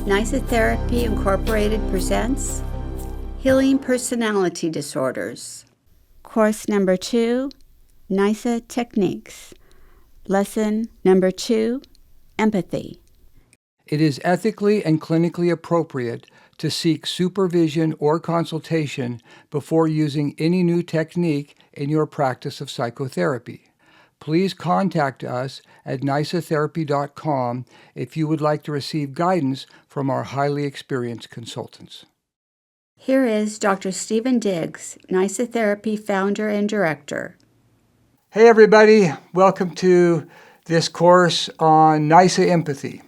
Nysa Therapy Incorporated presents Healing Personality Disorders. Course number 2, Nysa Techniques. Lesson number 2, Empathy. It is ethically and clinically appropriate to seek supervision or consultation before using any new technique in your practice of psychotherapy. Please contact us at nysatherapy.com if you would like to receive guidance from our highly experienced consultants. Here is Dr. Stephen Diggs, Nysa Therapy founder and director. Hey everybody, welcome to this course on Nysa Empathy.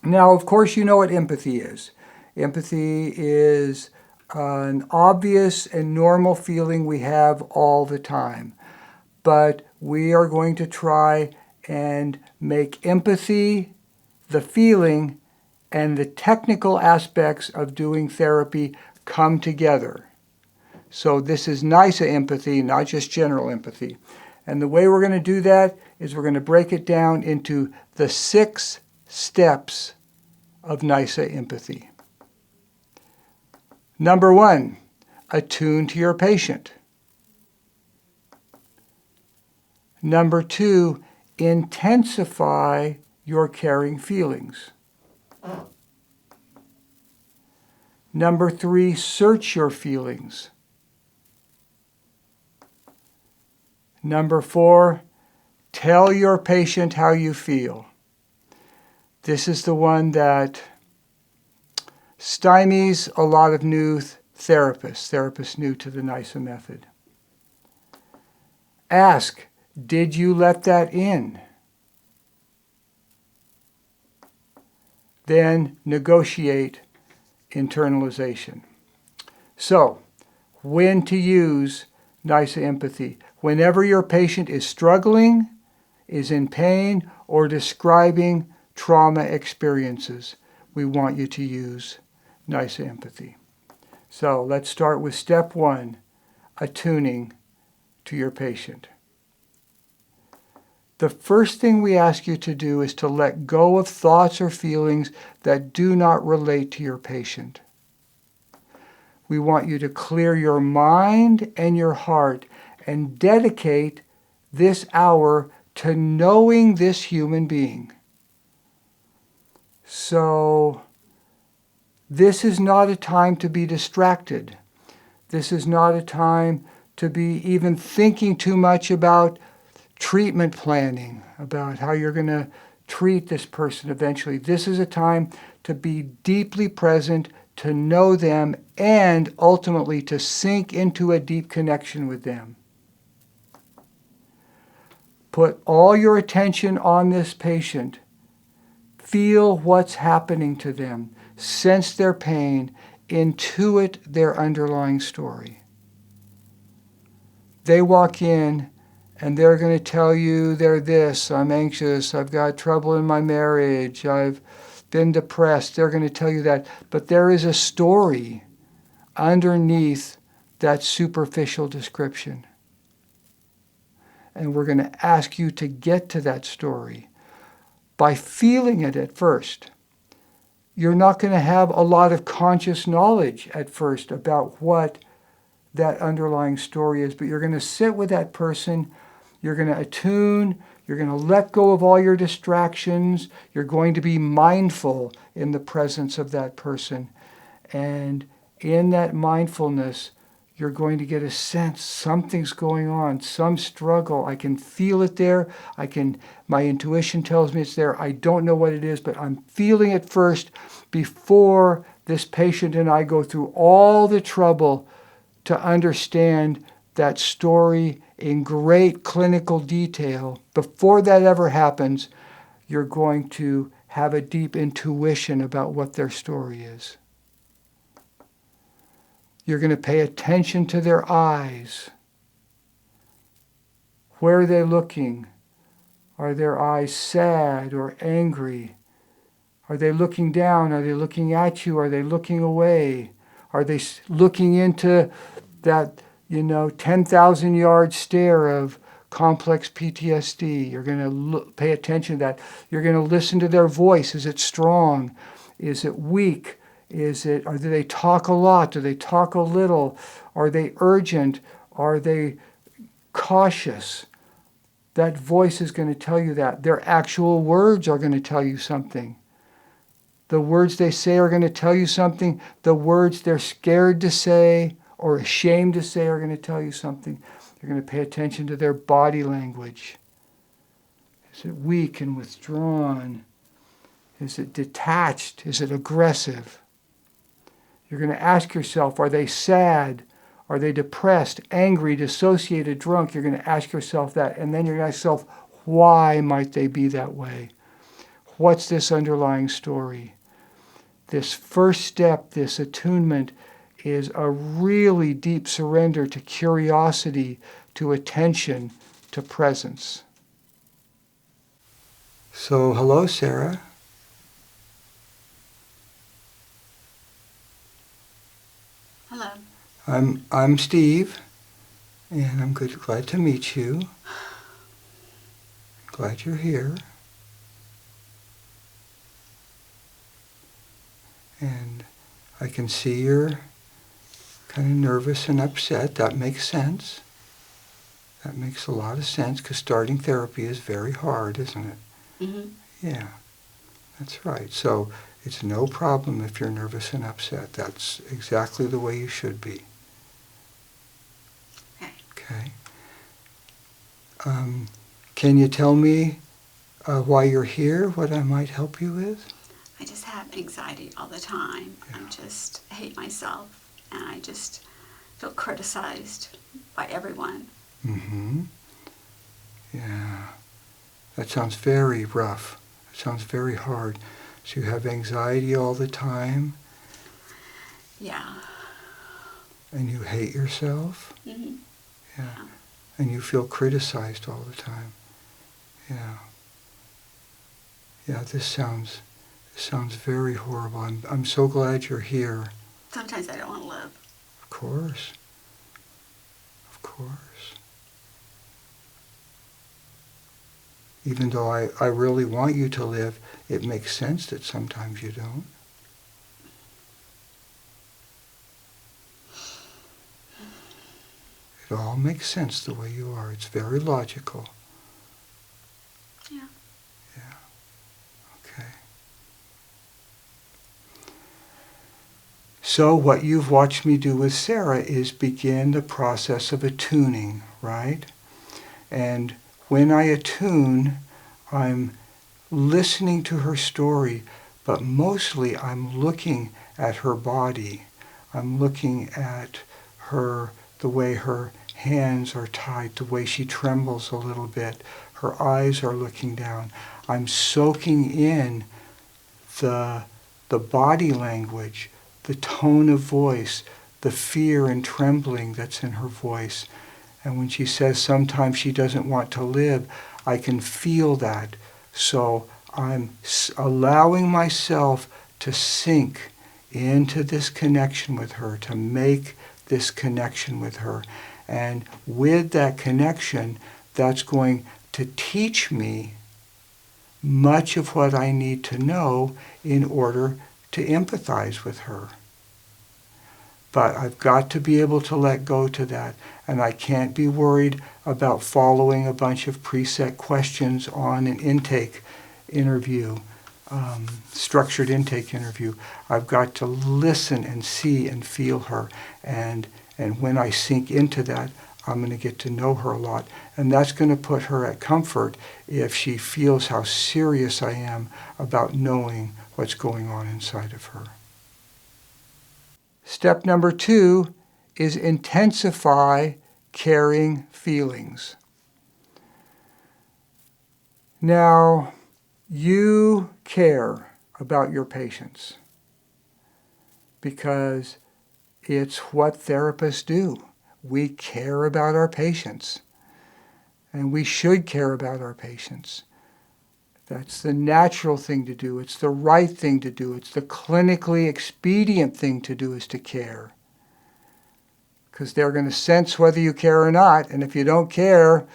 Now, of course, you know what empathy is. Empathy is an obvious and normal feeling we have all the time. But we are going to try and make empathy, the feeling, and the technical aspects of doing therapy come together. So this is Nysa empathy, not just general empathy. And the way we're going to do that is we're going to break it down into the 6 steps of Nysa empathy. Number 1, attune to your patient. Number 2, intensify your caring feelings. Number 3, search your feelings. Number 4, tell your patient how you feel. This is the one that stymies a lot of new therapists new to the Nysa method. Ask, did you let that in? Then negotiate internalization. So, when to use Nysa empathy? Whenever your patient is struggling, is in pain, or describing trauma experiences, we want you to use Nysa empathy. So, let's start with step 1, attuning to your patient. The first thing we ask you to do is to let go of thoughts or feelings that do not relate to your patient. We want you to clear your mind and your heart and dedicate this hour to knowing this human being. So, this is not a time to be distracted. This is not a time to be even thinking too much about treatment planning, about how you're going to treat this person eventually. This is a time to be deeply present, to know them, and ultimately to sink into a deep connection with them. Put all your attention on this patient. Feel what's happening to them. Sense their pain. Intuit their underlying story. They walk in and they're going to tell you they're this, I'm anxious, I've got trouble in my marriage, I've been depressed. They're going to tell you that. But there is a story underneath that superficial description. And we're going to ask you to get to that story by feeling it at first. You're not going to have a lot of conscious knowledge at first about what that underlying story is, but you're going to sit with that person. You're going to attune, you're going to let go of all your distractions, you're going to be mindful in the presence of that person. And in that mindfulness, you're going to get a sense something's going on, some struggle. I can feel it there. My intuition tells me it's there. I don't know what it is, but I'm feeling it first before this patient and I go through all the trouble to understand that story in great clinical detail. Before that ever happens, you're going to have a deep intuition about what their story is. You're going to pay attention to their eyes. Where are they looking? Are their eyes sad or angry? Are they looking down? Are they looking at you? Are they looking away? Are they looking into that 10,000-yard stare of complex PTSD? You're going to pay attention to that. You're going to listen to their voice. Is it strong? Is it weak? Or do they talk a lot? Do they talk a little? Are they urgent? Are they cautious? That voice is going to tell you that. Their actual words are going to tell you something. The words they say are going to tell you something. The words they're scared to say or ashamed to say are going to tell you something. You're going to pay attention to their body language. Is it weak and withdrawn? Is it detached? Is it aggressive? You're going to ask yourself, are they sad? Are they depressed, angry, dissociated, drunk? You're going to ask yourself that. And then you're going to ask yourself, why might they be that way? What's this underlying story? This first step, this attunement, is a really deep surrender to curiosity, to attention, to presence. So, hello, Sarah. Hello. I'm Steve, and I'm glad to meet you. Glad you're here. And I can see you're kind of nervous and upset. That makes sense. That makes a lot of sense because starting therapy is very hard, isn't it? Mm-hmm. Yeah, that's right. So it's no problem if you're nervous and upset. That's exactly the way you should be. Okay. Can you tell me why you're here, what I might help you with? I just have anxiety all the time. Yeah. I hate myself, and I just feel criticized by everyone. Mm-hmm. Yeah. That sounds very rough. It sounds very hard. So you have anxiety all the time? Yeah. And you hate yourself? Mm-hmm. Yeah. And you feel criticized all the time? Yeah. Yeah, this sounds very horrible. I'm so glad you're here. Sometimes I don't want to live. Of course. Of course. Even though I really want you to live, it makes sense that sometimes you don't. It all makes sense the way you are. It's very logical. Yeah. Yeah. Okay. So what you've watched me do with Sarah is begin the process of attuning, right? And when I attune, I'm listening to her story, but mostly I'm looking at her body. I'm looking at her, the way her hands are tied, the way she trembles a little bit. Her eyes are looking down. I'm soaking in the body language, the tone of voice, the fear and trembling that's in her voice. And when she says sometimes she doesn't want to live, I can feel that. So I'm allowing myself to sink into this connection with her, to make this connection with her. And with that connection, that's going to teach me much of what I need to know in order to empathize with her. But I've got to be able to let go to that. And I can't be worried about following a bunch of preset questions on an intake interview, structured intake interview. I've got to listen and see and feel her. And when I sink into that, I'm going to get to know her a lot. And that's going to put her at comfort if she feels how serious I am about knowing what's going on inside of her. Step number 2 is intensify caring feelings. Now, you care about your patients because it's what therapists do. We care about our patients, and we should care about our patients. That's the natural thing to do. It's the right thing to do. It's the clinically expedient thing to do, is to care. Because they're going to sense whether you care or not, and if you don't care,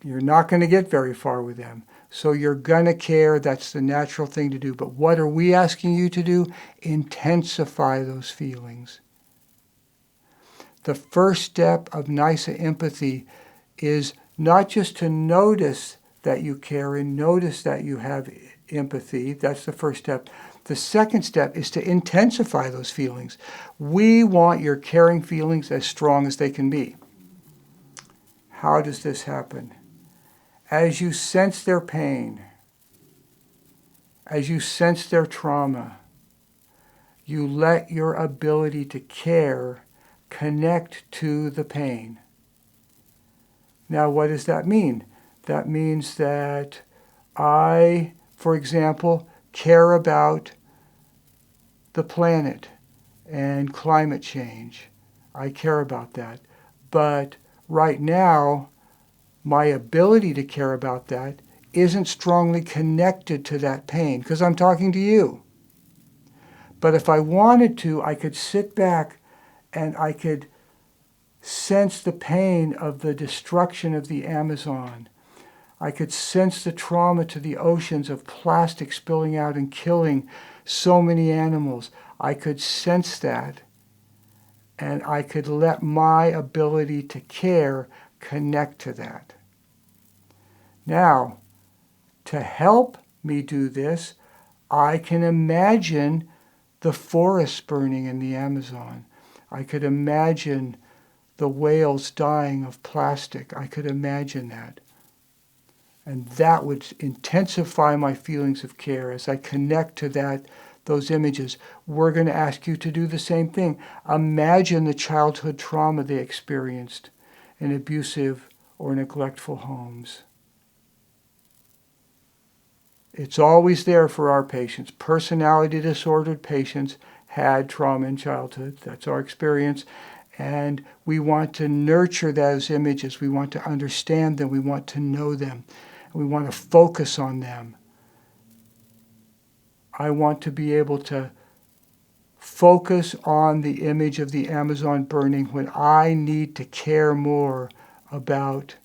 you're not going to get very far with them. So you're going to care. That's the natural thing to do. But what are we asking you to do? Intensify those feelings. The first step of Nysa empathy is not just to notice that you care and notice that you have empathy. That's the first step. The second step is to intensify those feelings. We want your caring feelings as strong as they can be. How does this happen? As you sense their pain, as you sense their trauma, you let your ability to care connect to the pain. Now, what does that mean? That means that I, for example, care about the planet and climate change. I care about that. But right now, my ability to care about that isn't strongly connected to that pain because I'm talking to you. But if I wanted to, I could sit back and I could sense the pain of the destruction of the Amazon. I could sense the trauma to the oceans of plastic spilling out and killing so many animals. I could sense that, and I could let my ability to care connect to that. Now, to help me do this, I can imagine the forests burning in the Amazon. I could imagine the whales dying of plastic. I could imagine that. And that would intensify my feelings of care as I connect to those images. We're going to ask you to do the same thing. Imagine the childhood trauma they experienced in abusive or neglectful homes. It's always there for our patients. Personality disordered patients had trauma in childhood. That's our experience. And we want to nurture those images. We want to understand them. We want to know them. We want to focus on them. I want to be able to focus on the image of the Amazon burning when I need to care more about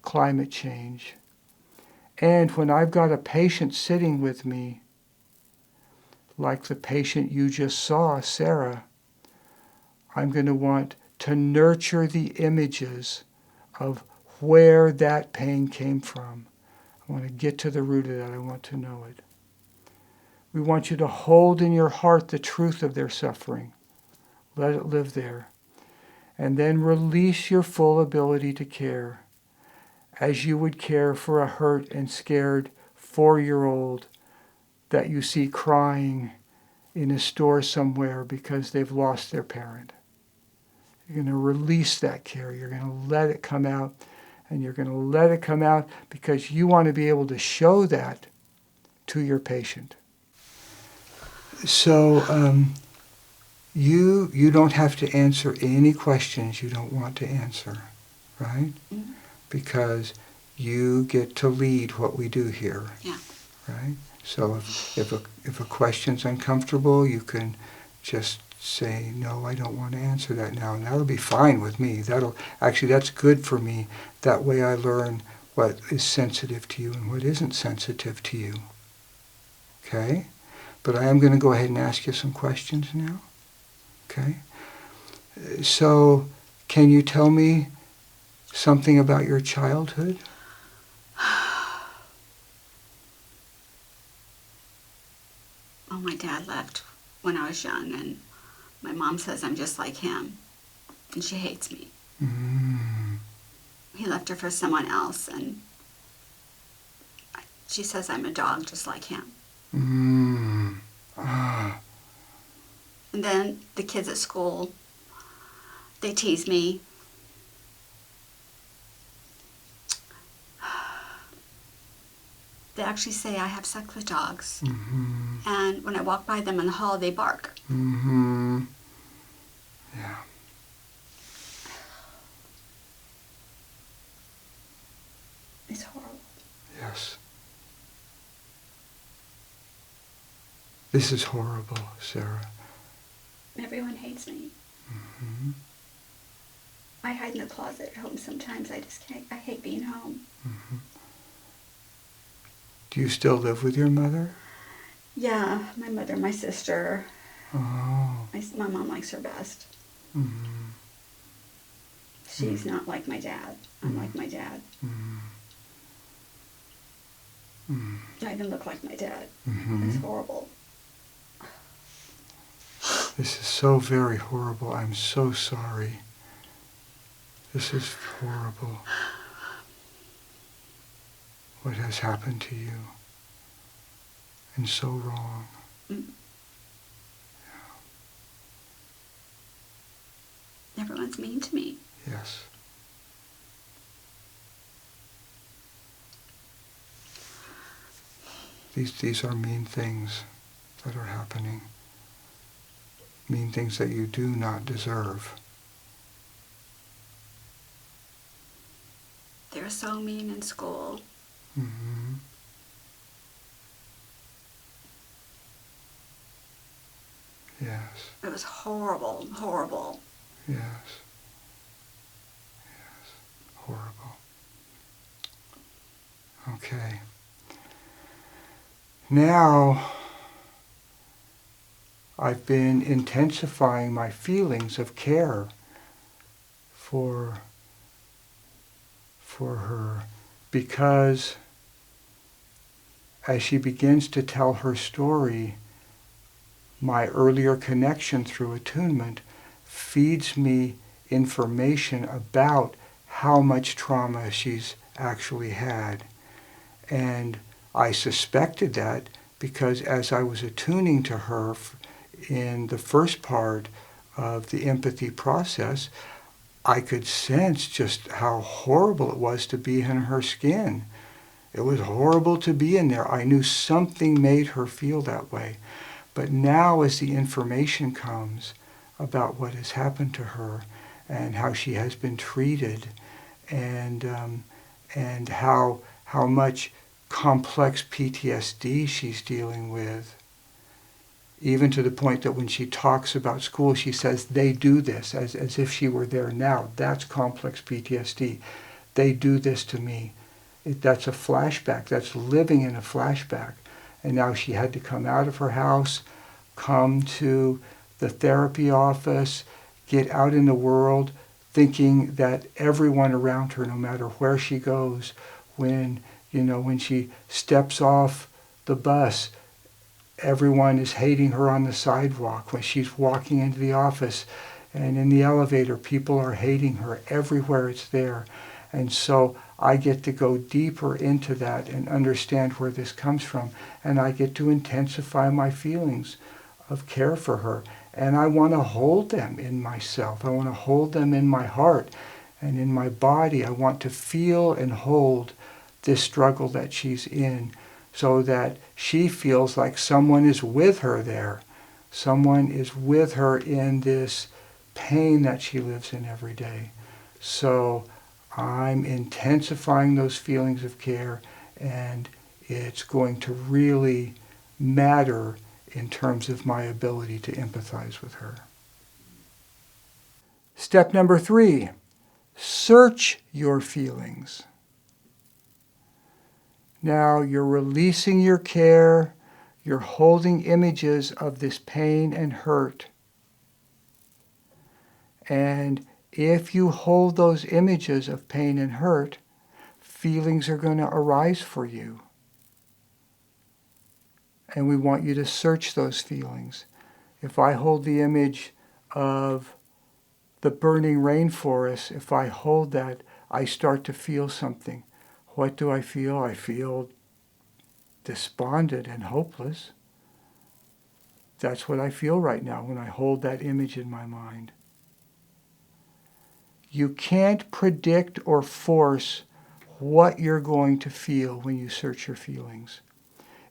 climate change. And when I've got a patient sitting with me, like the patient you just saw, Sarah, I'm going to want to nurture the images of where that pain came from. I want to get to the root of that. I want to know it. We want you to hold in your heart the truth of their suffering. Let it live there. And then release your full ability to care as you would care for a hurt and scared 4-year-old that you see crying in a store somewhere because they've lost their parent. You're going to release that care. You're going to let it come out. And you're going to let it come out because you want to be able to show that to your patient. So you don't have to answer any questions you don't want to answer, right? Mm-hmm. Because you get to lead what we do here, yeah. Right? So if a question's uncomfortable, you can just say, no, I don't want to answer that now. And that'll be fine with me. That's good for me. That way I learn what is sensitive to you and what isn't sensitive to you. Okay? But I am going to go ahead and ask you some questions now. Okay? So, can you tell me something about your childhood? Well, my dad left when I was young, and my mom says I'm just like him, and she hates me. Mm. He left her for someone else, and she says I'm a dog just like him. Mm. Ah. And then the kids at school, they tease me. They actually say I have sex with dogs. Mm-hmm. And when I walk by them in the hall, they bark. Mm-hmm. Yeah. It's horrible. Yes. This is horrible, Sarah. Everyone hates me. Mm-hmm. I hide in the closet at home sometimes. I just can't. I hate being home. Mm-hmm. Do you still live with your mother? Yeah, my mother, my sister. Oh. My mom likes her best. Mm-hmm. She's not like my dad. I'm like my dad. Mm-hmm. Mm-hmm. I even look like my dad. Mm-hmm. It's horrible. This is so very horrible. I'm so sorry. This is horrible. What has happened to you? And so wrong. Mm. Everyone's mean to me. Yes. These are mean things that are happening. Mean things that you do not deserve. They're so mean in school. Mm-hmm. Yes. It was horrible, horrible. Yes. Yes. Horrible. Okay. Now, I've been intensifying my feelings of care for her, because as she begins to tell her story, my earlier connection through attunement feeds me information about how much trauma she's actually had. And I suspected that because as I was attuning to her in the first part of the empathy process, I could sense just how horrible it was to be in her skin. It was horrible to be in there. I knew something made her feel that way. But now as the information comes about what has happened to her and how she has been treated and how much complex PTSD she's dealing with, even to the point that when she talks about school, she says, they do this, as if she were there now. That's complex PTSD. They do this to me. That's a flashback. That's living in a flashback. And now she had to come out of her house, come to the therapy office, get out in the world, thinking that everyone around her, no matter where she goes, when she steps off the bus, everyone is hating her on the sidewalk. When she's walking into the office and in the elevator, people are hating her. Everywhere it's there. And so I get to go deeper into that and understand where this comes from. And I get to intensify my feelings of care for her. And I want to hold them in myself. I want to hold them in my heart and in my body. I want to feel and hold this struggle that she's in, so that she feels like someone is with her there. Someone is with her in this pain that she lives in every day. So I'm intensifying those feelings of care, and it's going to really matter in terms of my ability to empathize with her. Step number 3, search your feelings. Now you're releasing your care, you're holding images of this pain and hurt. And if you hold those images of pain and hurt, feelings are going to arise for you. And we want you to search those feelings. If I hold the image of the burning rainforest, if I hold that, I start to feel something. What do I feel? I feel despondent and hopeless. That's what I feel right now when I hold that image in my mind. You can't predict or force what you're going to feel when you search your feelings.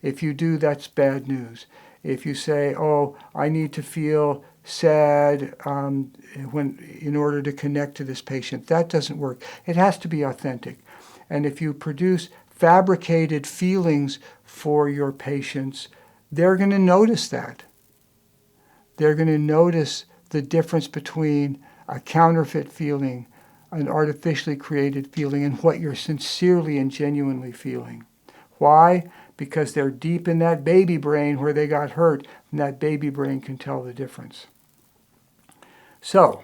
If you do, that's bad news. If you say, oh, I need to feel sad in order to connect to this patient, that doesn't work. It has to be authentic. And if you produce fabricated feelings for your patients, they're going to notice that. They're going to notice the difference between a counterfeit feeling, an artificially created feeling, and what you're sincerely and genuinely feeling. Why? because they're deep in that baby brain where they got hurt, and that baby brain can tell the difference. So,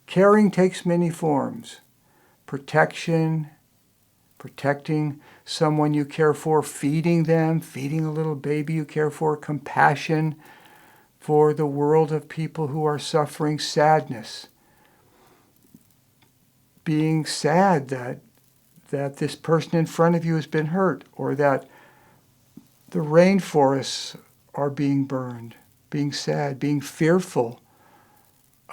caring takes many forms. Protection, protecting someone you care for, feeding them, feeding a little baby you care for, compassion for the world of people who are suffering, sadness, being sad that this person in front of you has been hurt, or that the rainforests are being burned, being sad, being fearful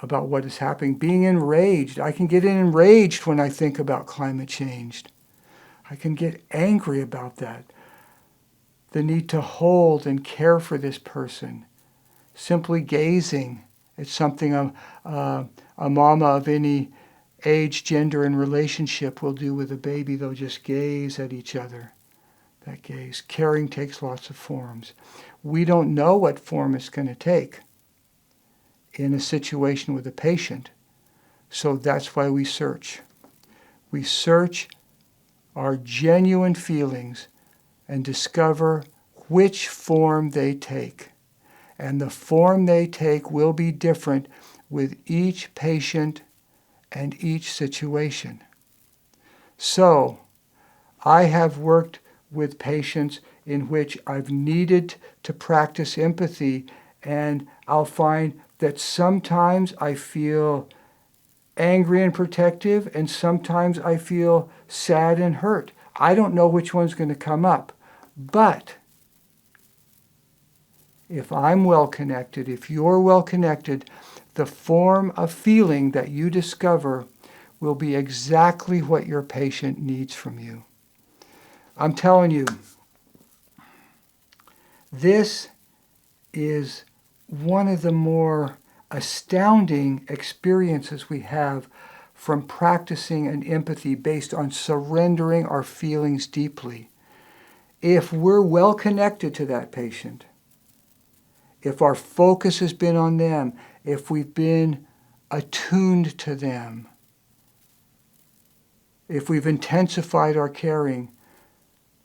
about what is happening, being enraged. I can get enraged when I think about climate change. I can get angry about that. The need to hold and care for this person. Simply gazing. It's something a mama of any age, gender, and relationship will do with a baby. They'll just gaze at each other. That gaze. Caring takes lots of forms. We don't know what form it's going to take in a situation with a patient. So that's why we search. We search our genuine feelings and discover which form they take. And the form they take will be different with each patient and each situation. So, I have worked with patients in which I've needed to practice empathy, and I'll find that sometimes I feel angry and protective, and sometimes I feel sad and hurt. I don't know which one's going to come up, but if I'm well connected, if you're well connected, the form of feeling that you discover will be exactly what your patient needs from you. I'm telling you, this is one of the more astounding experiences we have from practicing an empathy based on surrendering our feelings deeply. If we're well connected to that patient, if our focus has been on them, if we've been attuned to them, if we've intensified our caring,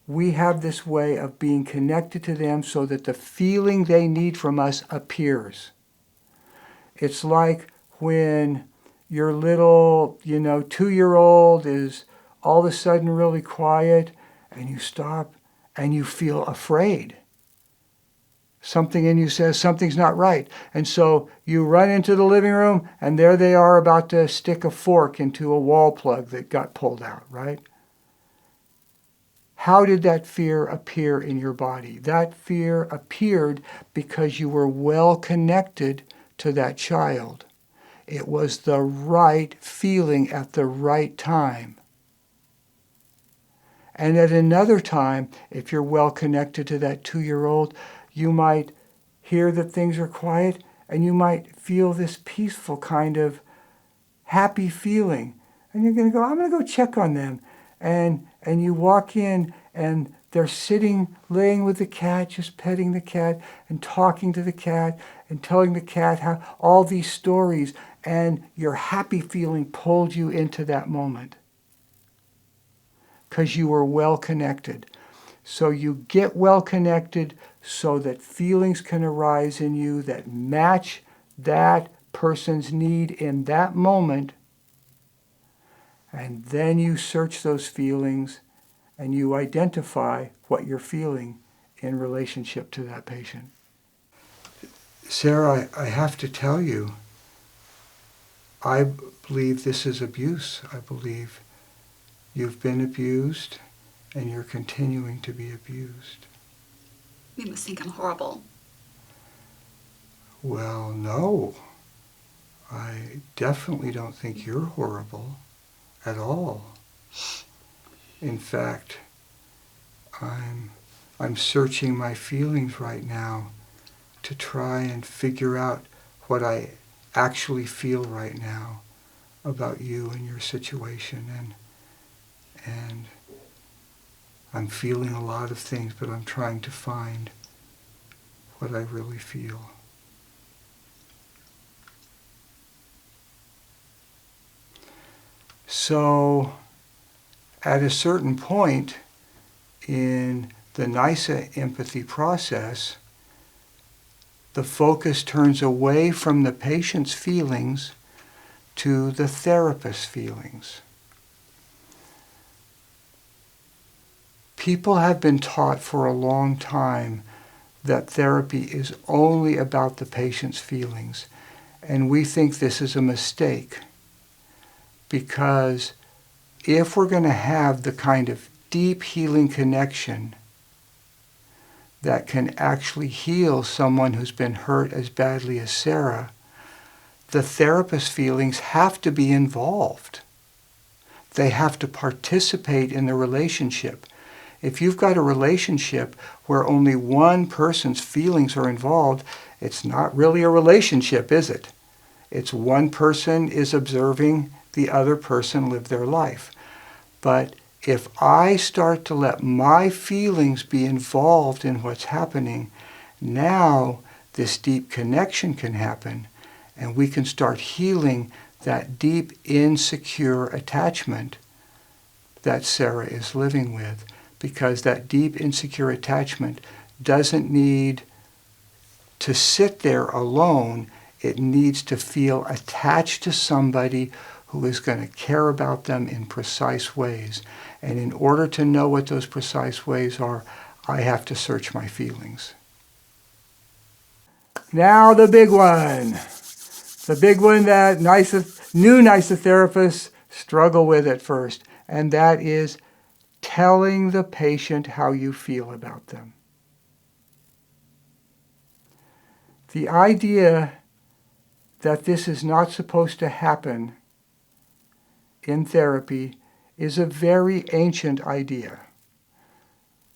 we have this way of being connected to them so that the feeling they need from us appears. It's like when your little, 2-year-old is all of a sudden really quiet, and you stop and you feel afraid. Something in you says something's not right. And so you run into the living room, and there they are about to stick a fork into a wall plug that got pulled out, right? How did that fear appear in your body? That fear appeared because you were well connected to that child. It was the right feeling at the right time. And at another time, if you're well connected to that 2-year-old, you might hear that things are quiet, and you might feel this peaceful kind of happy feeling. And you're going to go, I'm going to go check on them. And you walk in, and they're sitting, laying with the cat, just petting the cat and talking to the cat and telling the cat how all these stories, and your happy feeling pulled you into that moment because you were well connected. So you get well connected so that feelings can arise in you that match that person's need in that moment. And then you search those feelings and you identify what you're feeling in relationship to that patient. Sarah, I have to tell you, I believe this is abuse. I believe you've been abused and you're continuing to be abused. You must think I'm horrible. Well, no. I definitely don't think you're horrible at all. In fact, I'm searching my feelings right now to try and figure out what I actually feel right now about you and your situation. And I'm feeling a lot of things, but I'm trying to find what I really feel. So, at a certain point in the Nysa empathy process, the focus turns away from the patient's feelings to the therapist's feelings. People have been taught for a long time that therapy is only about the patient's feelings, and we think this is a mistake, because if we're going to have the kind of deep healing connection that can actually heal someone who's been hurt as badly as Sarah, the therapist's feelings have to be involved. They have to participate in the relationship. If you've got a relationship where only one person's feelings are involved, it's not really a relationship, is it? It's one person is observing the other person live their life. But if I start to let my feelings be involved in what's happening, now this deep connection can happen, and we can start healing that deep insecure attachment that Sarah is living with, because that deep insecure attachment doesn't need to sit there alone. It needs to feel attached to somebody who is going to care about them in precise ways. And in order to know what those precise ways are, I have to search my feelings. Now the big one. The big one that new Nysa therapists struggle with at first, and that is telling the patient how you feel about them. The idea that this is not supposed to happen in therapy is a very ancient idea.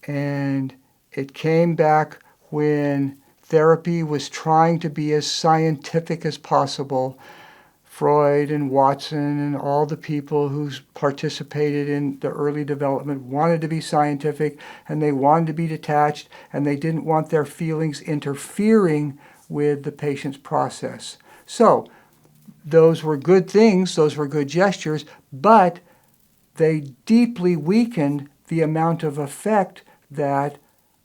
And it came back when therapy was trying to be as scientific as possible. Freud and Watson and all the people who participated in the early development wanted to be scientific, and they wanted to be detached, and they didn't want their feelings interfering with the patient's process. So those were good things, those were good gestures, but they deeply weakened the amount of effect that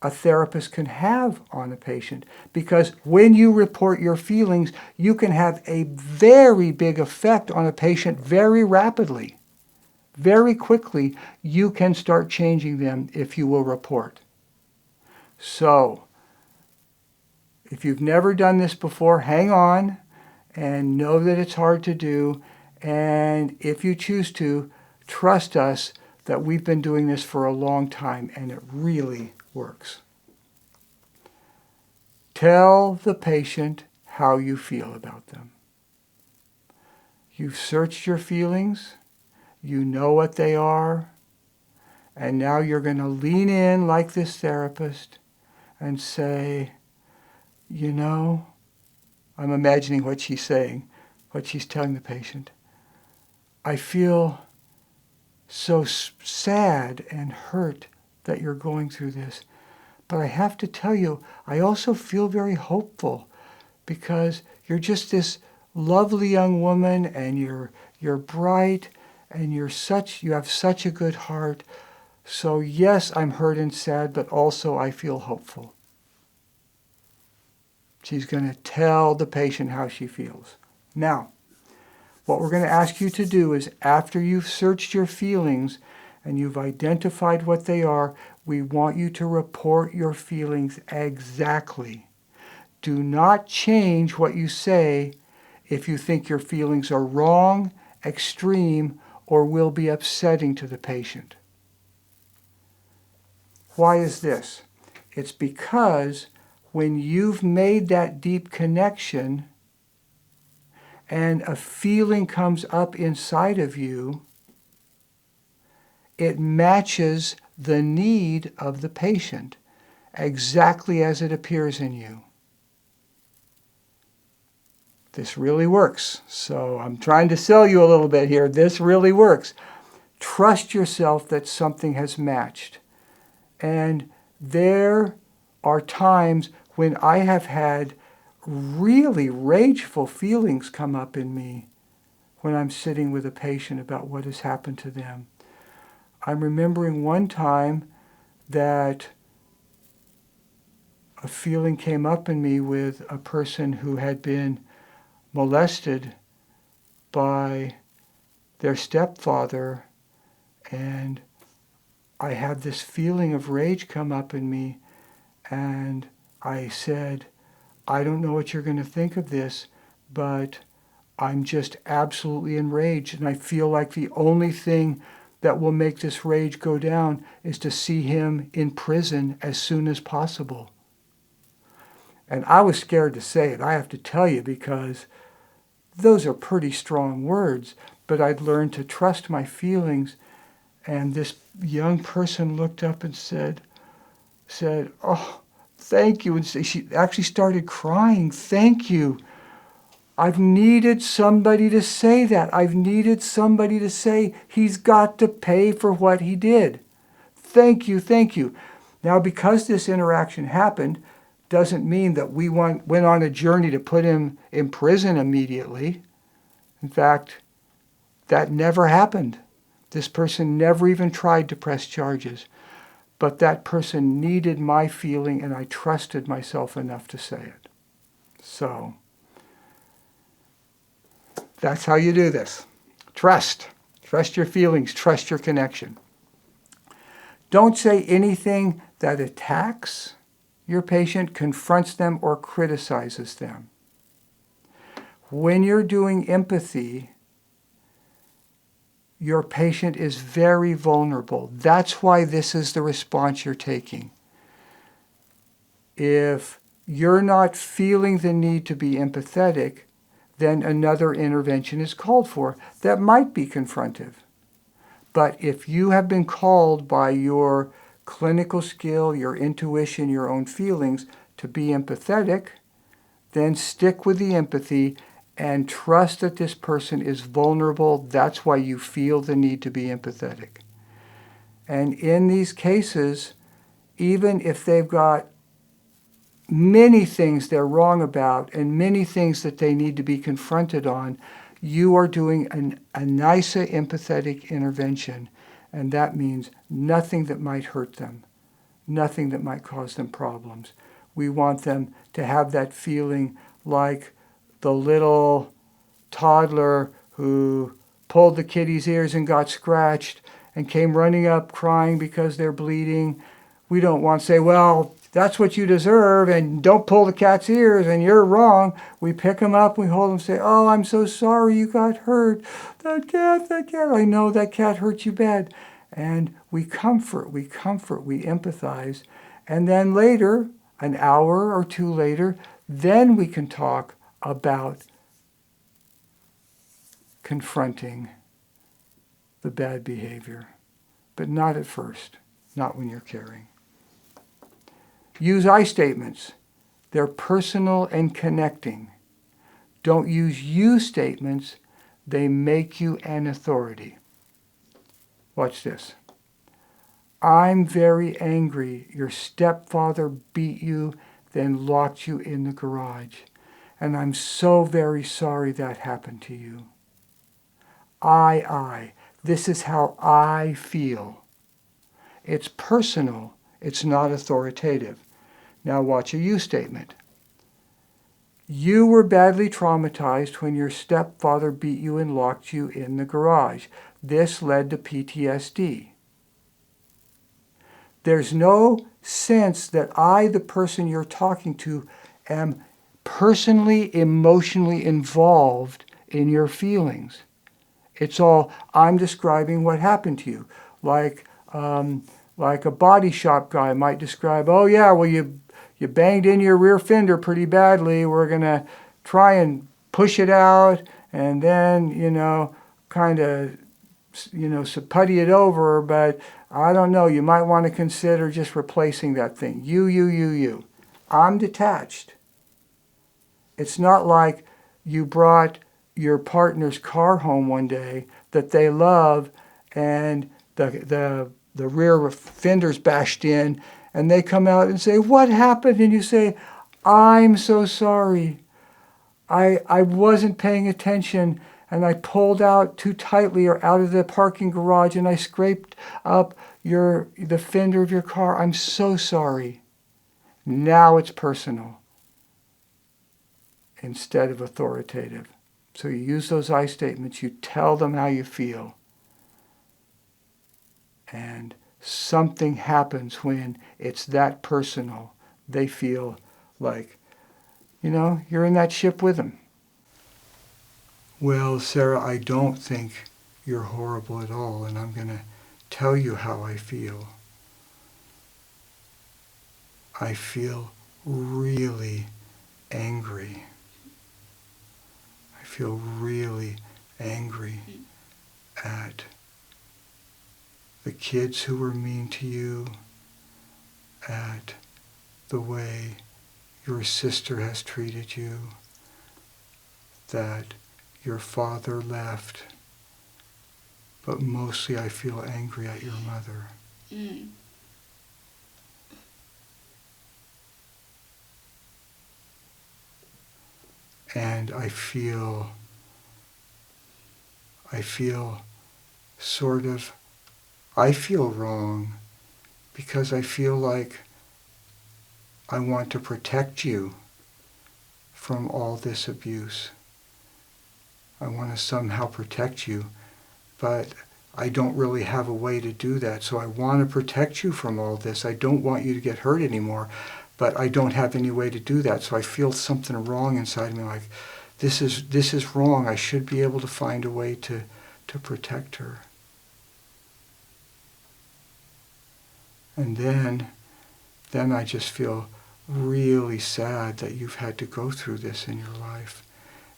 a therapist can have on a patient. Because when you report your feelings, you can have a very big effect on a patient very rapidly. Very quickly, you can start changing them if you will report. So, if you've never done this before, hang on and know that it's hard to do. And if you choose to, trust us that we've been doing this for a long time, and it really works. Tell the patient how you feel about them. You've searched your feelings, you know what they are, and now you're going to lean in like this therapist and say, you know, I'm imagining what she's saying, what she's telling the patient. I feel so sad and hurt that you're going through this. But I have to tell you, I also feel very hopeful, because you're just this lovely young woman, and you're bright, and you have such a good heart. So yes, I'm hurt and sad, but also I feel hopeful. She's going to tell the patient how she feels. Now, what we're going to ask you to do is, after you've searched your feelings and you've identified what they are, we want you to report your feelings exactly. Do not change what you say if you think your feelings are wrong, extreme, or will be upsetting to the patient. Why is this? It's because when you've made that deep connection and a feeling comes up inside of you, it matches the need of the patient exactly as it appears in you. This really works. So I'm trying to sell you a little bit here. This really works. Trust yourself that something has matched. And there are times when I have had really rageful feelings come up in me when I'm sitting with a patient about what has happened to them. I'm remembering one time that a feeling came up in me with a person who had been molested by their stepfather, and I had this feeling of rage come up in me, and I said, I don't know what you're going to think of this, but I'm just absolutely enraged, and I feel like the only thing that will make this rage go down is to see him in prison as soon as possible. And I was scared to say it, I have to tell you, because those are pretty strong words, but I'd learned to trust my feelings. And this young person looked up and said, oh, thank you. And she actually started crying. Thank you. I've needed somebody to say that. I've needed somebody to say he's got to pay for what he did. Thank you, thank you. Now, because this interaction happened, doesn't mean that we went on a journey to put him in prison immediately. In fact, that never happened. This person never even tried to press charges. But that person needed my feeling, and I trusted myself enough to say it. So that's how you do this. Trust. Trust your feelings. Trust your connection. Don't say anything that attacks your patient, confronts them, or criticizes them. When you're doing empathy, your patient is very vulnerable. That's why this is the response you're taking. If you're not feeling the need to be empathetic, then another intervention is called for that might be confrontive. But if you have been called by your clinical skill, your intuition, your own feelings to be empathetic, then stick with the empathy and trust that this person is vulnerable. That's why you feel the need to be empathetic. And in these cases, even if they've got many things they're wrong about and many things that they need to be confronted on, you are doing a Nysa empathetic intervention. And that means nothing that might hurt them, nothing that might cause them problems. We want them to have that feeling like the little toddler who pulled the kitty's ears and got scratched and came running up crying because they're bleeding. We don't want to say, well, that's what you deserve, and don't pull the cat's ears, and you're wrong. We pick them up, we hold them, and say, oh, I'm so sorry you got hurt. That cat, I know that cat hurt you bad. And we comfort, we empathize. And then later, an hour or two later, then we can talk about confronting the bad behavior. But not at first, not when you're caring. Use I statements. They're personal and connecting. Don't use you statements. They make you an authority. Watch this. I'm very angry. Your stepfather beat you, then locked you in the garage. And I'm so very sorry that happened to you. I. This is how I feel. It's personal. It's not authoritative. Now watch a you statement. You were badly traumatized when your stepfather beat you and locked you in the garage. This led to PTSD. There's no sense that I, the person you're talking to, am personally, emotionally involved in your feelings. It's all, I'm describing what happened to you. Like a body shop guy might describe, oh yeah, well you banged in your rear fender pretty badly. We're going to try and push it out and then, kind of, putty it over. But I don't know, you might want to consider just replacing that thing. You. I'm detached. It's not like you brought your partner's car home one day that they love and the rear fender's bashed in, and they come out and say, what happened? And you say, I'm so sorry. I wasn't paying attention, and I pulled out too tightly or out of the parking garage, and I scraped up the fender of your car. I'm so sorry. Now it's personal instead of authoritative. So you use those I statements, you tell them how you feel. And something happens when it's that personal. They feel like, you're in that ship with them. Well, Sarah, I don't think you're horrible at all, and I'm going to tell you how I feel. I feel really angry. I feel really angry at the kids who were mean to you, at the way your sister has treated you, that your father left, but mostly I feel angry at your mother. Mm. And I feel wrong because I feel like I want to protect you from all this abuse. I want to somehow protect you, but I don't really have a way to do that. So I want to protect you from all this. I don't want you to get hurt anymore, but I don't have any way to do that. So I feel something wrong inside me, like this is wrong. I should be able to find a way to protect her. And then I just feel really sad that you've had to go through this in your life.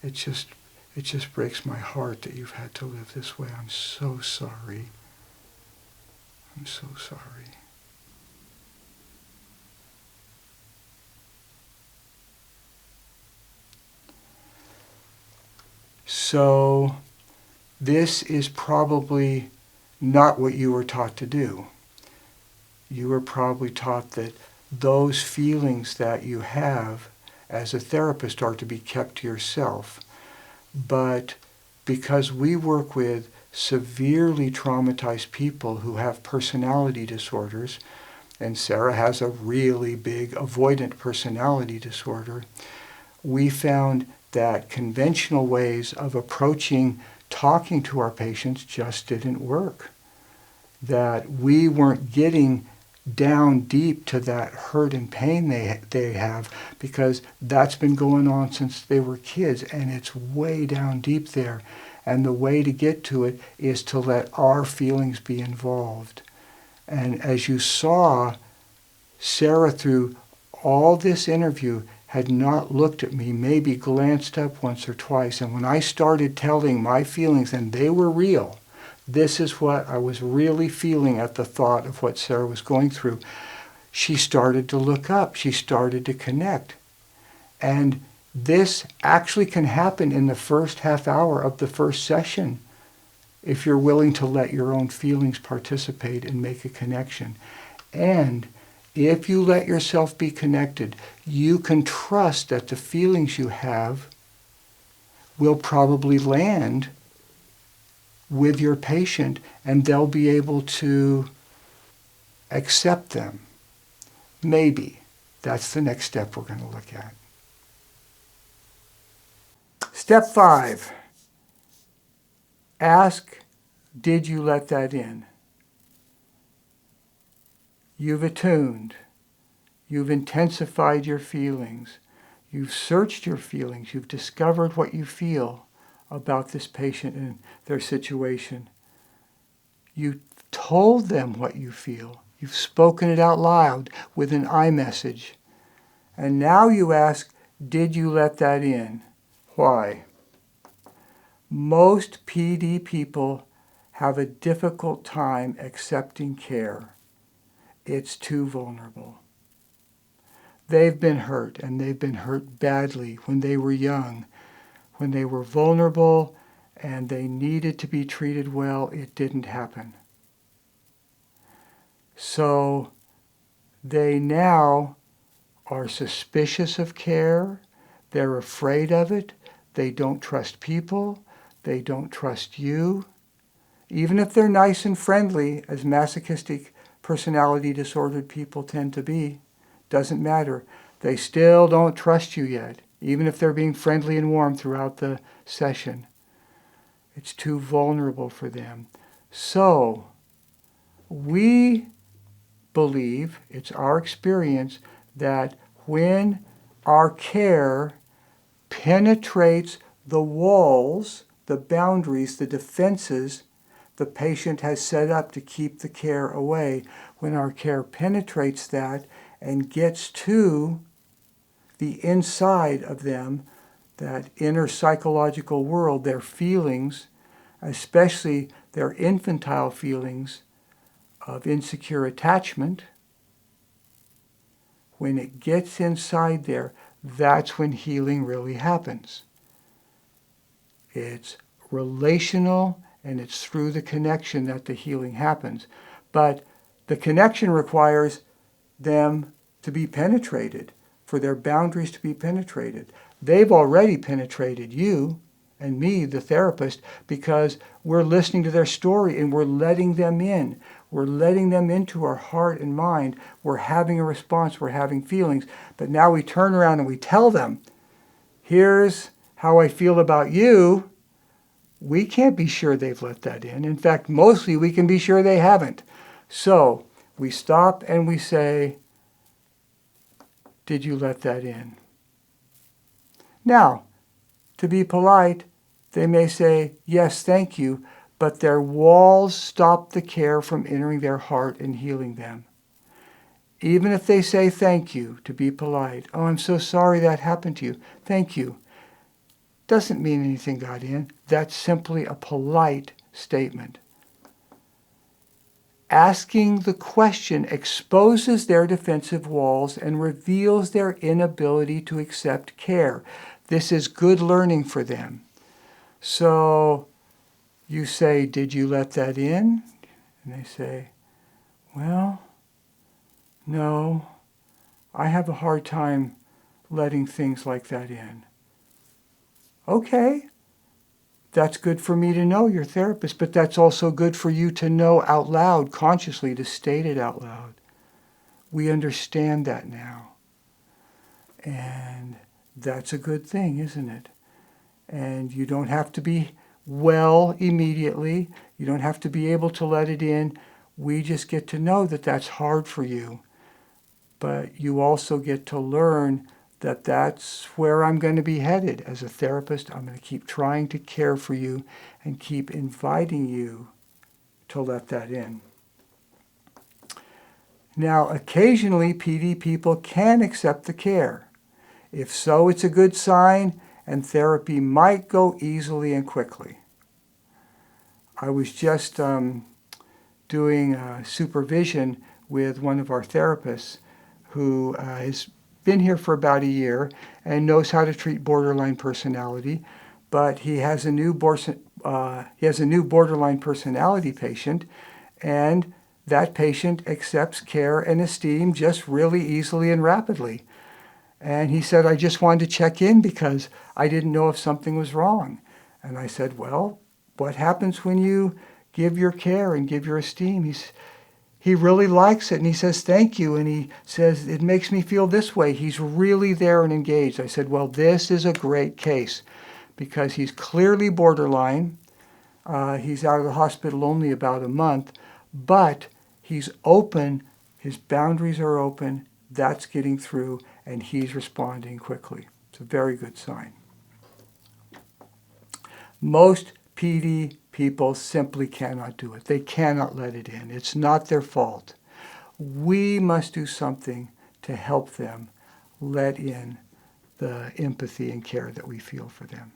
It just breaks my heart that you've had to live this way. I'm so sorry. I'm so sorry. So this is probably not what you were taught to do. You were probably taught that those feelings that you have as a therapist are to be kept to yourself. But because we work with severely traumatized people who have personality disorders, and Sarah has a really big avoidant personality disorder, we found that conventional ways of approaching talking to our patients just didn't work. That we weren't getting down deep to that hurt and pain they have, because that's been going on since they were kids, and it's way down deep there. And the way to get to it is to let our feelings be involved. And as you saw, Sarah, through all this interview, had not looked at me, maybe glanced up once or twice. And when I started telling my feelings, and they were real, this is what I was really feeling at the thought of what Sarah was going through, she started to look up. She started to connect. And this actually can happen in the first half hour of the first session if you're willing to let your own feelings participate and make a connection. And if you let yourself be connected, you can trust that the feelings you have will probably land with your patient, and they'll be able to accept them. Maybe. That's the next step we're going to look at. Step 5. Ask, did you let that in? You've attuned. You've intensified your feelings. You've searched your feelings. You've discovered what you feel about this patient and their situation. You told them what you feel. You've spoken it out loud with an I message. And now you ask, did you let that in? Why? Most PD people have a difficult time accepting care. It's too vulnerable. They've been hurt, and they've been hurt badly when they were young. When they were vulnerable and they needed to be treated well, it didn't happen. So they now are suspicious of care. They're afraid of it. They don't trust people. They don't trust you. Even if they're nice and friendly, as masochistic personality disordered people tend to be, Doesn't matter. They still don't trust you yet, even if they're being friendly and warm throughout the session. It's too vulnerable for them. So, we believe, it's our experience, that when our care penetrates the walls, the boundaries, the defenses the patient has set up to keep the care away, when our care penetrates that and gets to the inside of them, that inner psychological world, their feelings, especially their infantile feelings of insecure attachment, when it gets inside there, that's when healing really happens. It's relational, and it's through the connection that the healing happens. But the connection requires them to be penetrated, for their boundaries to be penetrated. They've already penetrated you and me, the therapist, because we're listening to their story and we're letting them in. We're letting them into our heart and mind. We're having a response. We're having feelings. But now we turn around and we tell them, here's how I feel about you. We can't be sure they've let that in. In fact, mostly we can be sure they haven't. So we stop and we say, did you let that in? Now, to be polite, they may say, yes, thank you, but their walls stop the care from entering their heart and healing them. Even if they say thank you, to be polite, oh, I'm so sorry that happened to you, thank you, doesn't mean anything got in. That's simply a polite statement. Asking the question exposes their defensive walls and reveals their inability to accept care. This is good learning for them. So you say, did you let that in? And they say, well, no, I have a hard time letting things like that in. Okay, that's good for me to know, your therapist, but that's also good for you to know out loud, consciously, to state it out loud. We understand that now. And that's a good thing, isn't it? And you don't have to be well immediately. You don't have to be able to let it in. We just get to know that that's hard for you. But you also get to learn that that's where I'm going to be headed as a therapist. I'm going to keep trying to care for you and keep inviting you to let that in. Now, occasionally PD people can accept the care. If so, it's a good sign, and therapy might go easily and quickly. I was just doing supervision with one of our therapists who has been here for about a year and knows how to treat borderline personality, but he has a new borderline personality patient, and that patient accepts care and esteem just really easily and rapidly. And he said, I just wanted to check in because I didn't know if something was wrong. And I said, well, what happens when you give your care and give your esteem? He really likes it, and he says, thank you, and he says, it makes me feel this way. He's really there and engaged. I said, well, this is a great case because he's clearly borderline. He's out of the hospital only about a month, but he's open. His boundaries are open. That's getting through, and he's responding quickly. It's a very good sign. Most PD people simply cannot do it. They cannot let it in. It's not their fault. We must do something to help them let in the empathy and care that we feel for them.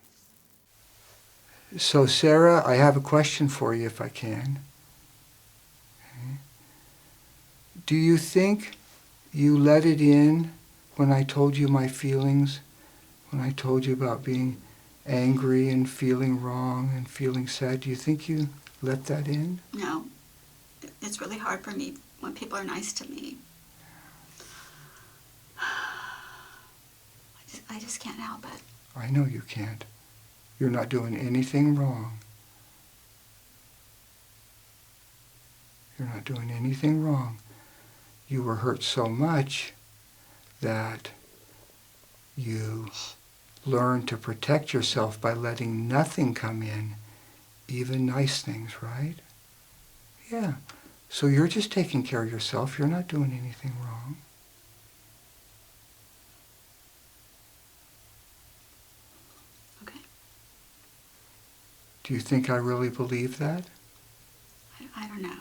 So Sarah, I have a question for you if I can. Okay. Do you think you let it in when I told you my feelings, when I told you about being angry and feeling wrong and feeling sad? Do you think you let that in? No. It's really hard for me when people are nice to me. I just can't help it. I know you can't. You're not doing anything wrong. You're not doing anything wrong. You were hurt so much that you learn to protect yourself by letting nothing come in, even nice things, right? Yeah. So you're just taking care of yourself. You're not doing anything wrong. Okay. Do you think I really believe that? I don't know.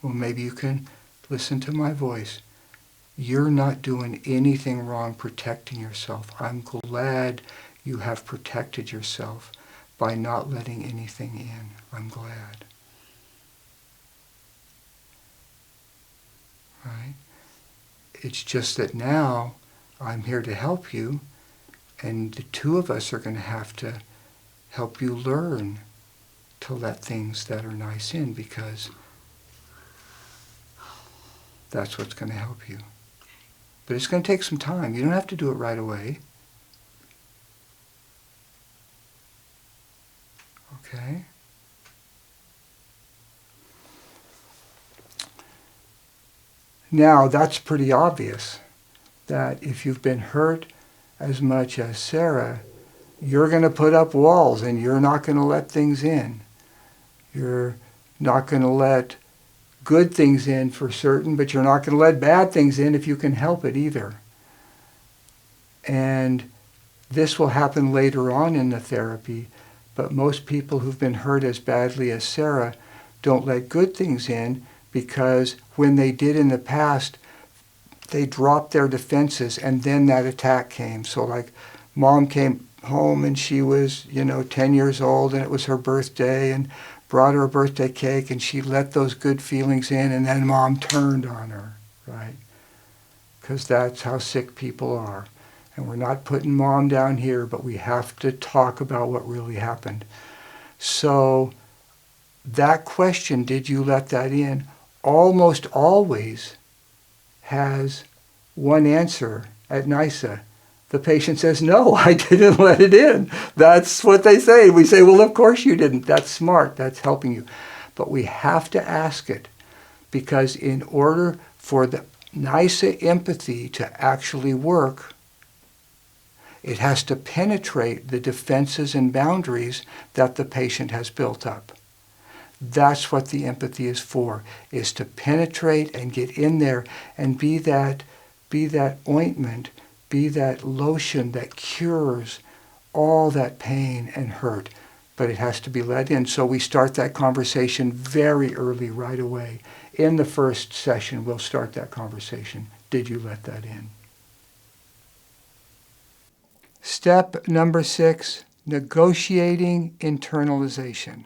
Well, maybe you can listen to my voice. You're not doing anything wrong protecting yourself. I'm glad you have protected yourself by not letting anything in. I'm glad. Right? It's just that now I'm here to help you, and the two of us are going to have to help you learn to let things that are nice in, because that's what's going to help you. But it's going to take some time. You don't have to do it right away. Okay? Now, that's pretty obvious, that if you've been hurt as much as Sarah, you're going to put up walls and you're not going to let things in. You're not going to let good things in for certain, but you're not going to let bad things in if you can help it either. And this will happen later on in the therapy, but most people who've been hurt as badly as Sarah don't let good things in, because when they did in the past, they dropped their defenses and then that attack came. So like mom came home and she was, 10 years old and it was her birthday, and brought her a birthday cake, and she let those good feelings in, and then mom turned on her, right? Because that's how sick people are. And we're not putting mom down here, but we have to talk about what really happened. So that question, did you let that in, almost always has one answer at Nysa. The patient says, no, I didn't let it in. That's what they say. We say, well, of course you didn't. That's smart. That's helping you. But we have to ask it, because in order for the Nysa empathy to actually work, it has to penetrate the defenses and boundaries that the patient has built up. That's what the empathy is for, is to penetrate and get in there and be that ointment, be that lotion that cures all that pain and hurt. But it has to be let in. So we start that conversation very early, right away. In the first session, we'll start that conversation. Did you let that in? Step number 6, negotiating internalization.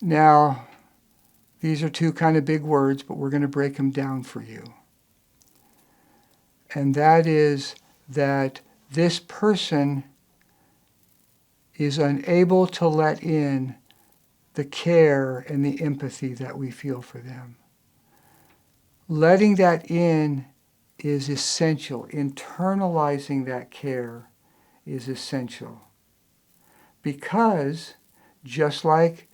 Now, these are two kind of big words, but we're going to break them down for you. And that is that this person is unable to let in the care and the empathy that we feel for them. Letting that in is essential. Internalizing that care is essential. Because just like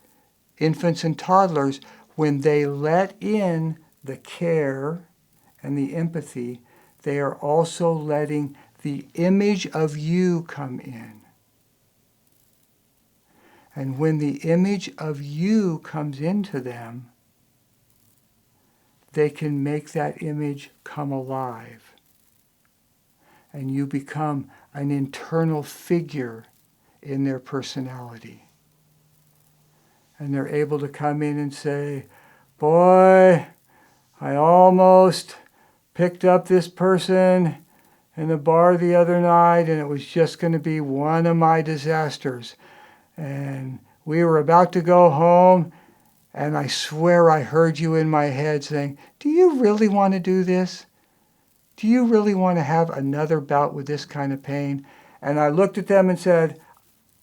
infants and toddlers, when they let in the care and the empathy, they are also letting the image of you come in. And when the image of you comes into them, they can make that image come alive. And you become an internal figure in their personality. And they're able to come in and say, boy, I almost picked up this person in the bar the other night, and it was just going to be one of my disasters. And we were about to go home, and I swear I heard you in my head saying, do you really want to do this? Do you really want to have another bout with this kind of pain? And I looked at them and said,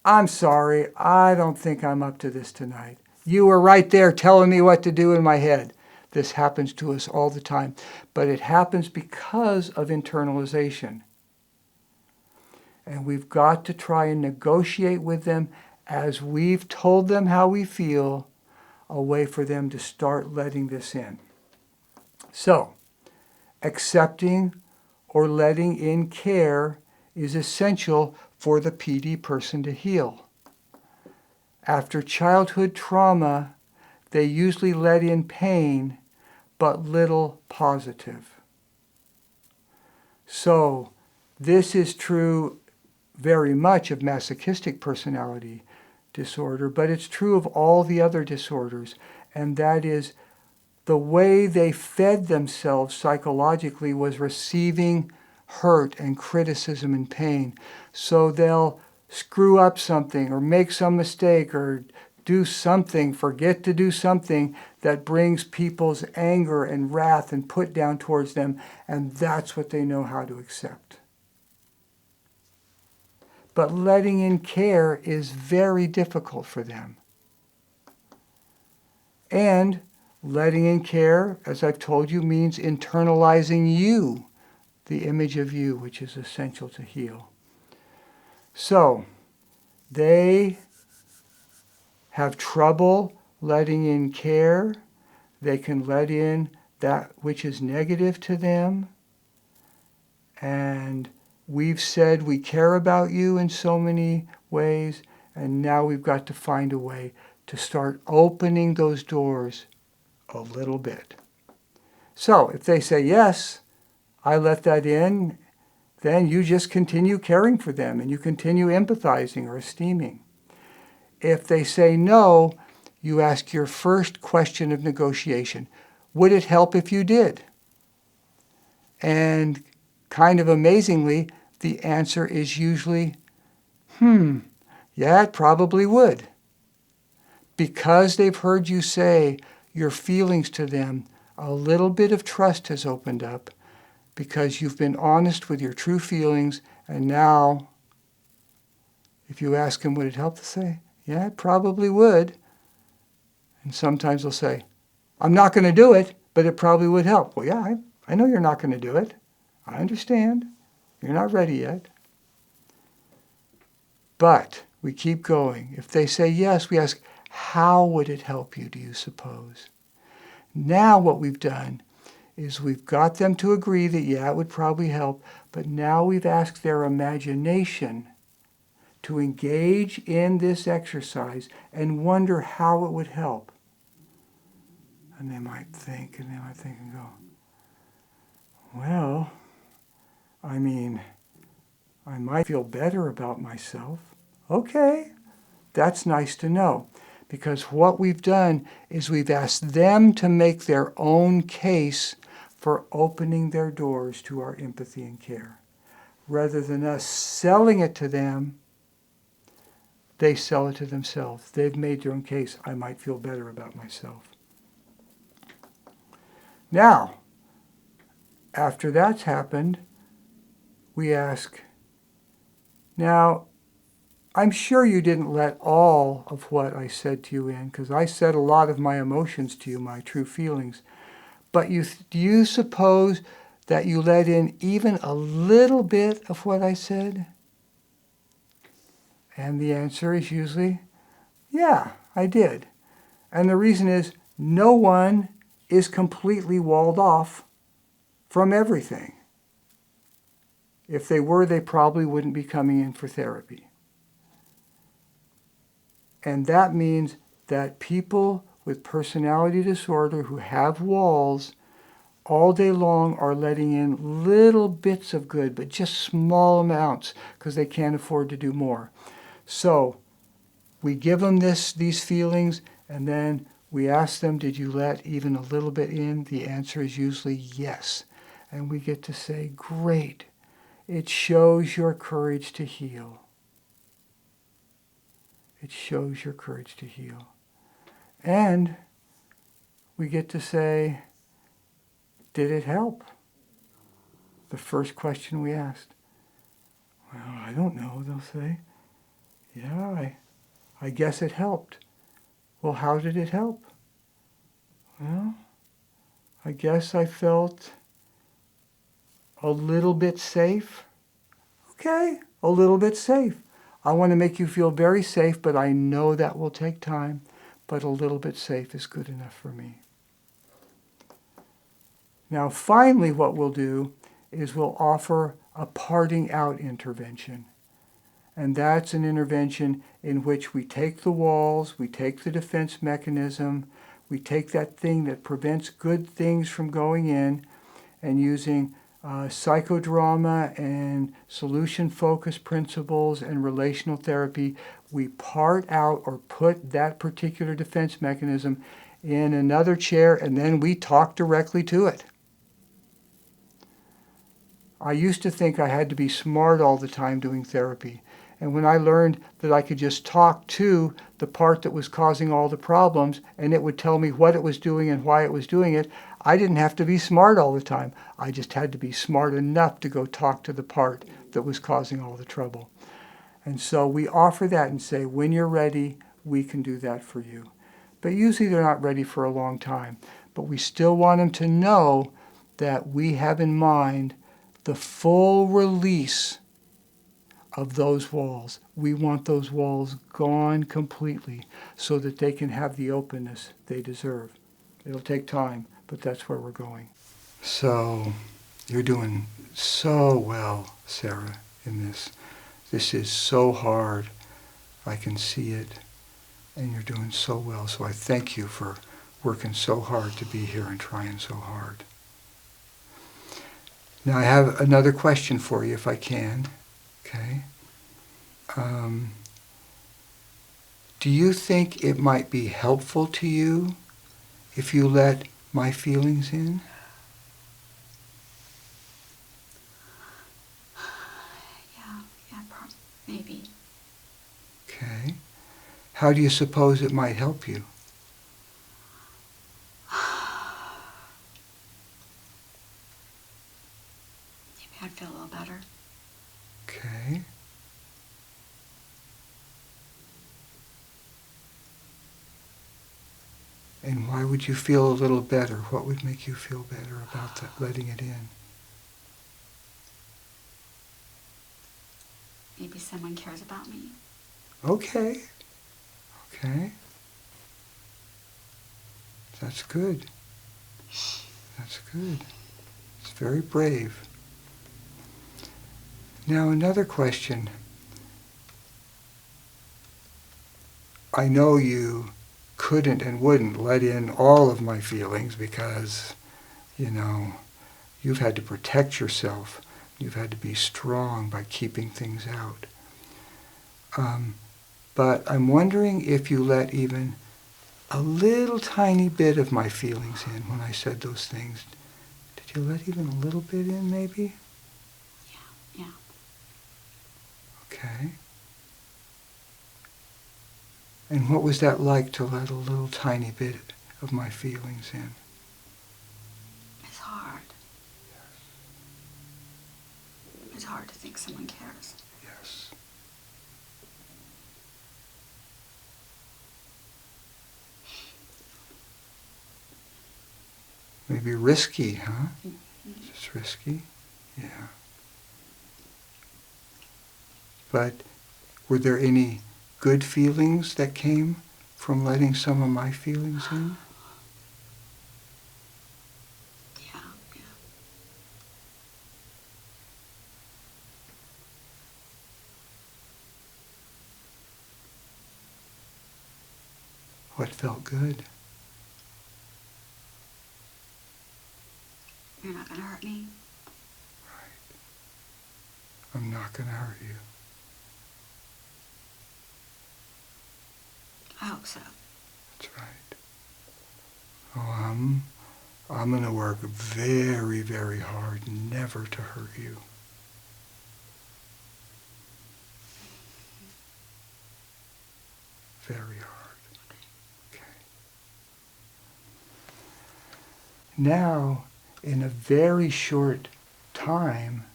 I'm sorry, I don't think I'm up to this tonight. You were right there telling me what to do in my head. This happens to us all the time. But it happens because of internalization. And we've got to try and negotiate with them as we've told them how we feel, a way for them to start letting this in. So, accepting or letting in care is essential for the PD person to heal. After childhood trauma, they usually let in pain, but little positive. So, this is true very much of masochistic personality disorder, but it's true of all the other disorders, and that is the way they fed themselves psychologically was receiving hurt and criticism and pain. So they'll screw up something or make some mistake or do something, forget to do something that brings people's anger and wrath and put down towards them, and that's what they know how to accept. But letting in care is very difficult for them. And letting in care, as I've told you, means internalizing you, the image of you, which is essential to heal. So, they have trouble letting in care. They can let in that which is negative to them. And we've said we care about you in so many ways, and now we've got to find a way to start opening those doors a little bit. So if they say, yes, I let that in, then you just continue caring for them and you continue empathizing or esteeming. If they say no, you ask your first question of negotiation. Would it help if you did? And kind of amazingly, the answer is usually, yeah, it probably would. Because they've heard you say your feelings to them, a little bit of trust has opened up because you've been honest with your true feelings, and now if you ask them, would it help, to say, yeah, it probably would. And sometimes they'll say, I'm not going to do it, but it probably would help. Well, yeah, I know you're not going to do it. I understand. You're not ready yet. But we keep going. If they say yes, we ask, how would it help you, do you suppose? Now what we've done is we've got them to agree that, yeah, it would probably help, but now we've asked their imagination to engage in this exercise and wonder how it would help. And they might think and go, well, I mean, I might feel better about myself. Okay, that's nice to know. Because what we've done is we've asked them to make their own case for opening their doors to our empathy and care. Rather than us selling it to them, they sell it to themselves. They've made their own case. I might feel better about myself. Now, after that's happened, we ask, now, I'm sure you didn't let all of what I said to you in, because I said a lot of my emotions to you, my true feelings. But do you suppose that you let in even a little bit of what I said? And the answer is usually, yeah, I did. And the reason is, no one is completely walled off from everything. If they were, they probably wouldn't be coming in for therapy. And that means that people with personality disorder who have walls all day long are letting in little bits of good, but just small amounts because they can't afford to do more. So we give them these feelings, and then we ask them, did you let even a little bit in? The answer is usually yes. And we get to say, great. It shows your courage to heal. It shows your courage to heal. And we get to say, did it help? The first question we asked. Well, I don't know, they'll say. Yeah, I guess it helped. Well, how did it help? Well, I guess I felt a little bit safe. Okay, a little bit safe. I want to make you feel very safe, but I know that will take time. But a little bit safe is good enough for me. Now, finally, what we'll do is we'll offer a parting out intervention. And that's an intervention in which we take the walls, we take the defense mechanism, we take that thing that prevents good things from going in, and using psychodrama and solution-focused principles and relational therapy, we part out or put that particular defense mechanism in another chair, and then we talk directly to it. I used to think I had to be smart all the time doing therapy. And when I learned that I could just talk to the part that was causing all the problems and it would tell me what it was doing and why it was doing it, I didn't have to be smart all the time. I just had to be smart enough to go talk to the part that was causing all the trouble. And so we offer that and say, when you're ready, we can do that for you. But usually they're not ready for a long time. But we still want them to know that we have in mind the full release of those walls. We want those walls gone completely so that they can have the openness they deserve. It'll take time, but that's where we're going. So you're doing so well, Sarah, in this. This is so hard. I can see it, and you're doing so well. So I thank you for working so hard to be here and trying so hard. Now I have another question for you, if I can. Okay. Do you think it might be helpful to you if you let my feelings in? Yeah, maybe. Okay. How do you suppose it might help you? Maybe I'd feel a little better. Okay. And why would you feel a little better? What would make you feel better about that, letting it in? Maybe someone cares about me. Okay. Okay. That's good. That's good. It's very brave. Now another question. I know you couldn't and wouldn't let in all of my feelings because, you've had to protect yourself. You've had to be strong by keeping things out. But I'm wondering if you let even a little tiny bit of my feelings in when I said those things. Did you let even a little bit in, maybe? Yeah. Okay. And what was that like to let a little tiny bit of my feelings in? It's hard. It's hard to think someone cares. Yes. Maybe risky, huh? Mm-hmm. It's risky? Yeah. But were there any good feelings that came from letting some of my feelings in? Yeah. What felt good? You're not going to hurt me? Right. I'm not going to hurt you. I hope so. That's right. Oh, I'm going to work very, very hard never to hurt you. Very hard. Okay. Now, in a very short time,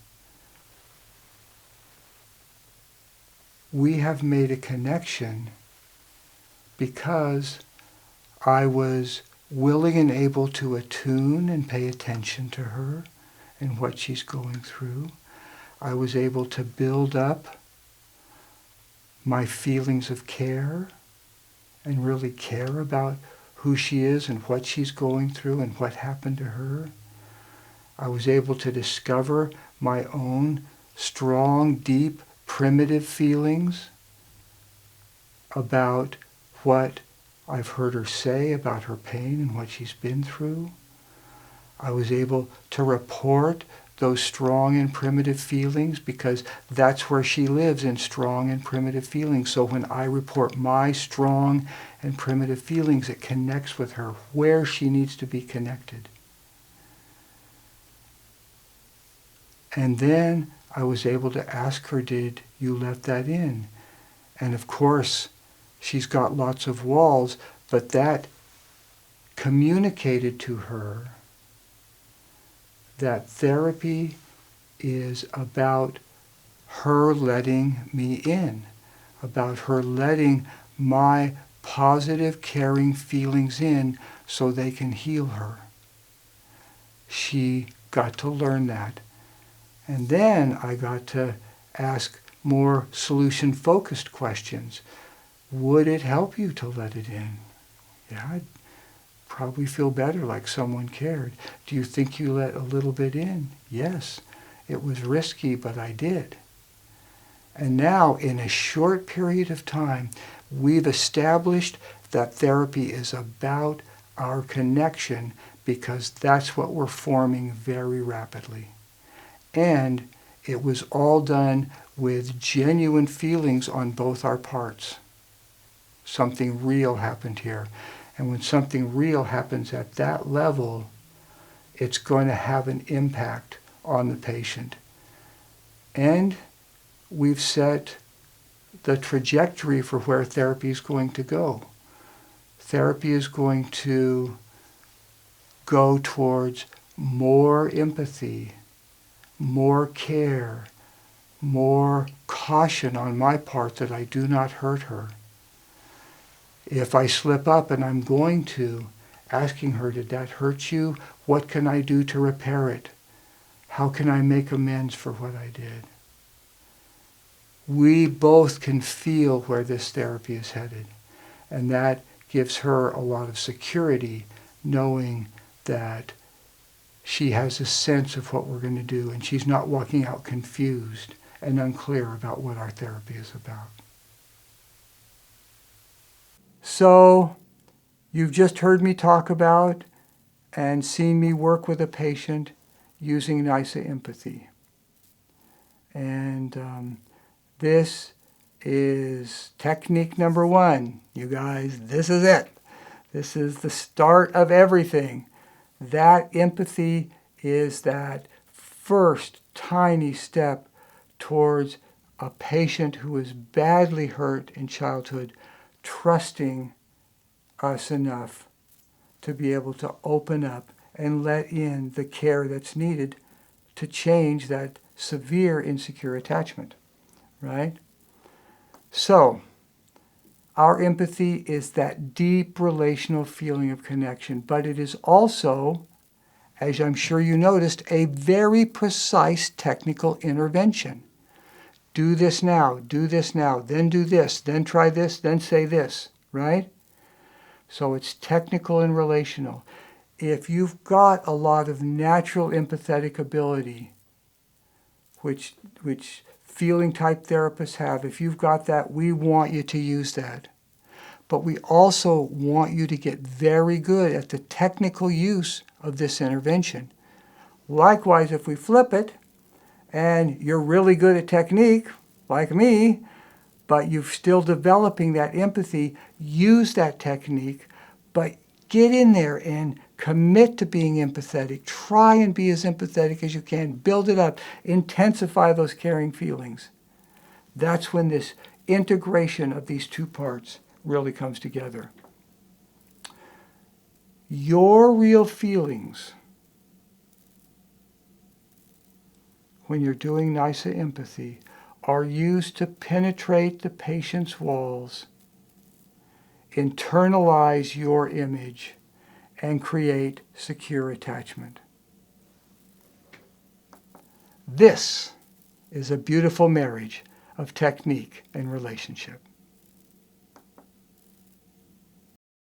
we have made a connection because I was willing and able to attune and pay attention to her and what she's going through. I was able to build up my feelings of care and really care about who she is and what she's going through and what happened to her. I was able to discover my own strong, deep, primitive feelings about what I've heard her say about her pain and what she's been through. I was able to report those strong and primitive feelings because that's where she lives, in strong and primitive feelings. So when I report my strong and primitive feelings, it connects with her where she needs to be connected. And then I was able to ask her, did you let that in? And of course, she's got lots of walls, but that communicated to her that therapy is about her letting me in, about her letting my positive, caring feelings in so they can heal her. She got to learn that. And then I got to ask more solution-focused questions. Would it help you to let it in? Yeah, I'd probably feel better, like someone cared. Do you think you let a little bit in? Yes. It was risky, but I did. And now, in a short period of time, we've established that therapy is about our connection because that's what we're forming very rapidly. And it was all done with genuine feelings on both our parts. Something real happened here. And when something real happens at that level, it's going to have an impact on the patient. And we've set the trajectory for where therapy is going to go. Therapy is going to go towards more empathy, more care, more caution on my part that I do not hurt her. If I slip up, and I'm going to, asking her, did that hurt you? What can I do to repair it? How can I make amends for what I did? We both can feel where this therapy is headed. And that gives her a lot of security, knowing that she has a sense of what we're going to do, and she's not walking out confused and unclear about what our therapy is about. So, you've just heard me talk about and seen me work with a patient using Nysa empathy. And this is technique number 1. You guys, this is it. This is the start of everything. That empathy is that first tiny step towards a patient who is badly hurt in childhood trusting us enough to be able to open up and let in the care that's needed to change that severe insecure attachment, right? So, our empathy is that deep relational feeling of connection, but it is also, as I'm sure you noticed, a very precise technical intervention. Do this now, then do this, then try this, then say this, right? So it's technical and relational. If you've got a lot of natural empathetic ability, which feeling type therapists have, if you've got that, we want you to use that. But we also want you to get very good at the technical use of this intervention. Likewise, if we flip it, and you're really good at technique, like me, but you're still developing that empathy, use that technique, but get in there and commit to being empathetic. Try and be as empathetic as you can. Build it up. Intensify those caring feelings. That's when this integration of these two parts really comes together. Your real feelings, when you're doing Nysa empathy, are used to penetrate the patient's walls, internalize your image, and create secure attachment. This is a beautiful marriage of technique and relationship.